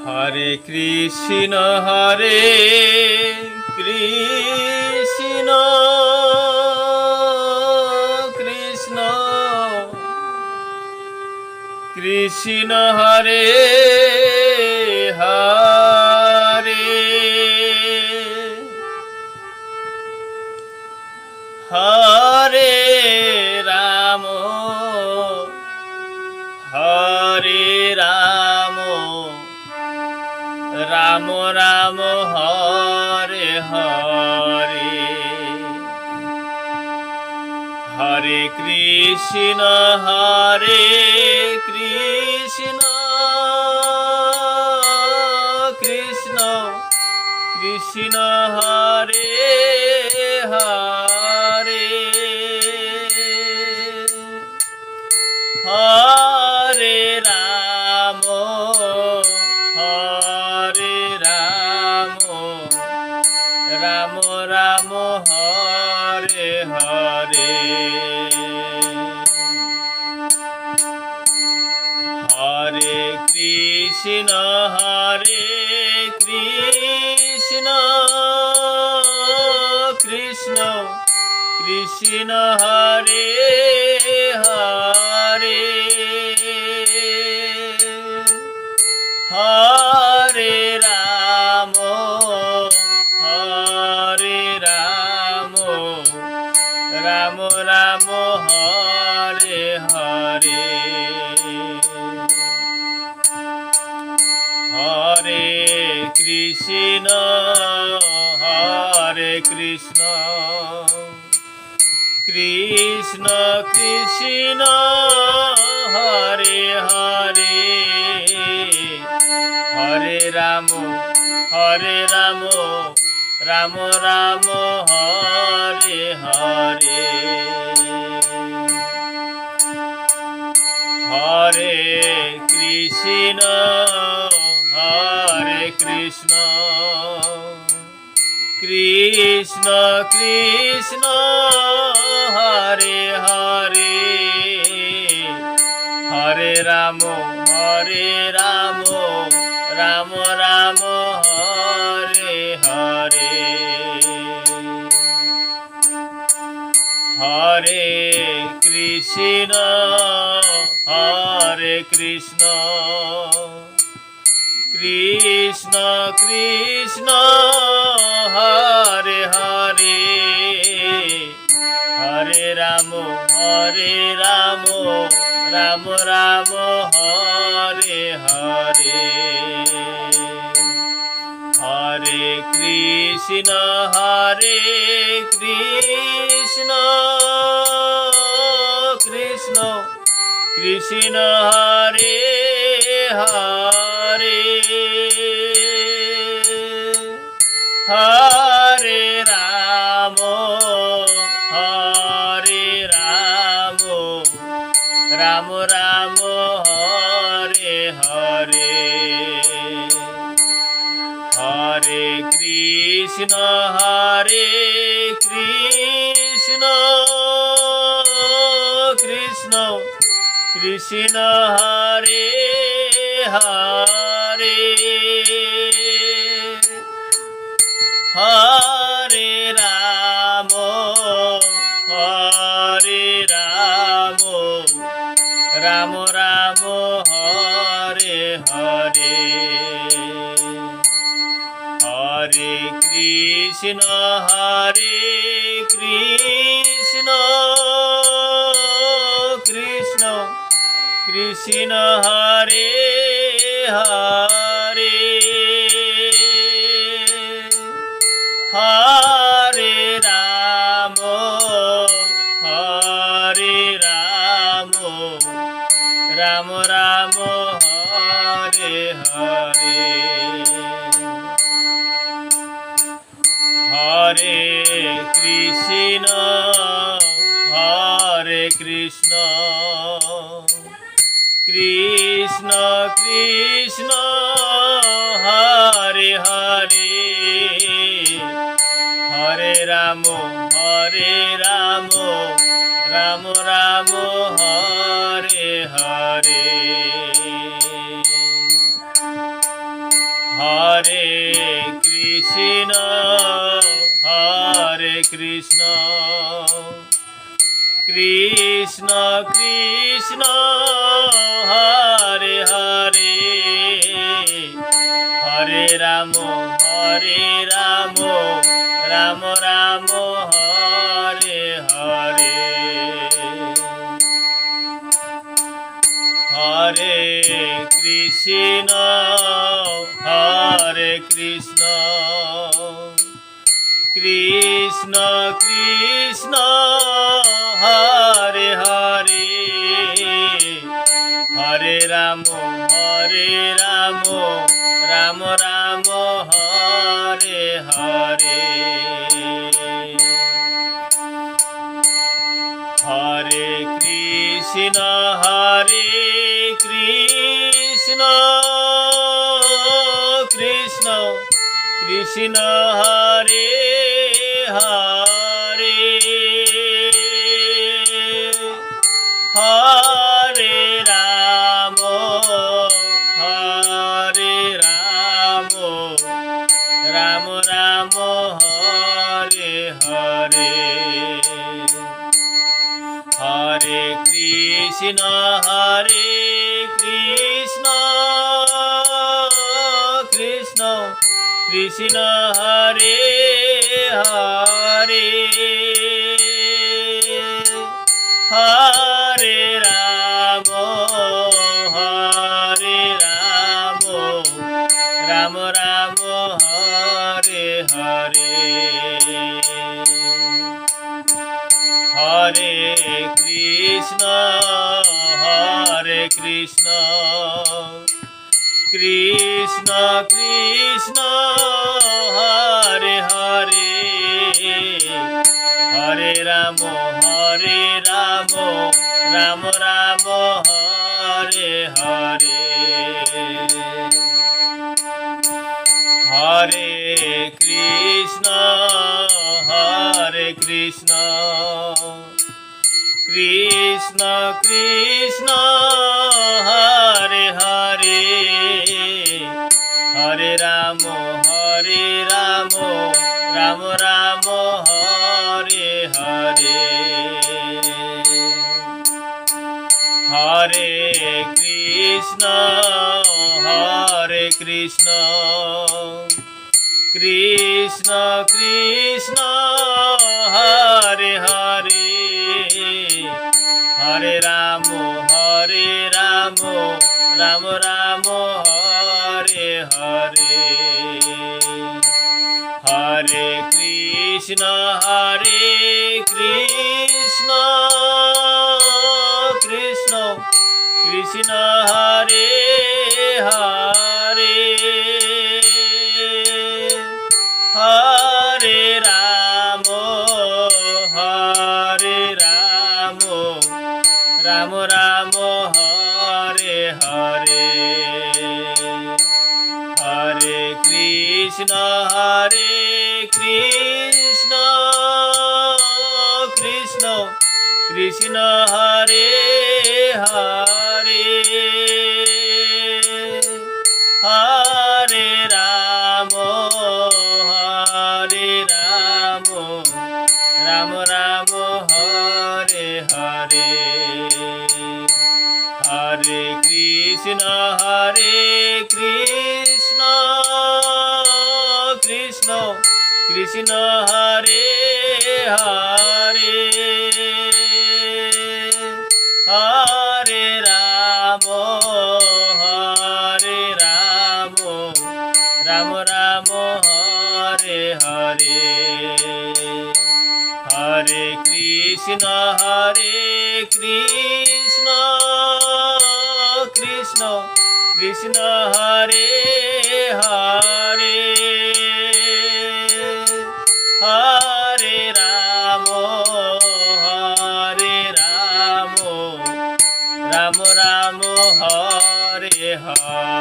Hare Krishna Krishna Krishna Krishna Hare Hare Hare Ram Hare Ram Ram Ram Hare Hare Hare Krishna Krishna Krishna Hare Hare Hare Ram Ram Ram Hare Hare Hare Krishna Krishna Krishna Hare Hare Hare Ram Ram Ram Hare Hare Hare Krishna Krishna Krishna Hare Hare Hare Ram Ram Ram Hare Hare Hare Krishna Krishna Krishna Hare Hare Hare Ram Ram Ram Hare Hare Hare Krishna Krishna Krishna Hare Hare Hare Ram Ram Ram Hare Hare Hare Krishna Krishna Krishna Hare Hare Hare Ram Ram Ram Hare Hare Hare Krishna Krishna Krishna Hare Hare Hare Ram Ram Ram Hare Hare Hare Krishna Krishna Krishna Hare Hare Hare Ram Ram Ram Hare Hare Hare Krishna Krishna Krishna Hare Hare Hare Ram Ram Ram Hare Hare Krishna Hare Krishna Krishna Krishna Hare Hare Hare Ram Ram Ram Hare Hare Hare Krishna Krishna Krishna Hare Hare Hare Ram Ram Ram Hare Hare Hare Krishna Krishna Krishna Hare Hare Hare Ram Ram Ram Hare Hare Hare Krishna Krishna Krishna Hare Hare Hare Ram Ram Ram Hare Hare Hare Krishna Krishna Krishna Hare Hare Hare Ram Ram Ram Hare Hare Hare Krishna Krishna Krishna Hare Hare Hare Ram Ram Ram Hare Hare Hare Krishna Krishna Krishna Hare Hare Hare Ram Ram Ram Hare Hare Hare Krishna Krishna Krishna Hare Hare Hare Ram Ram Ram Hare Hare Hare Krishna Krishna Krishna Hare Hare Hare Ram Ram Ram Hare Hare Hare Krishna Krishna Krishna Hare Hare Hare Ram Ram Ram Hare Hare Hare Krishna Krishna Krishna Hare Hare Hare Ram Ram Ram Hare Hare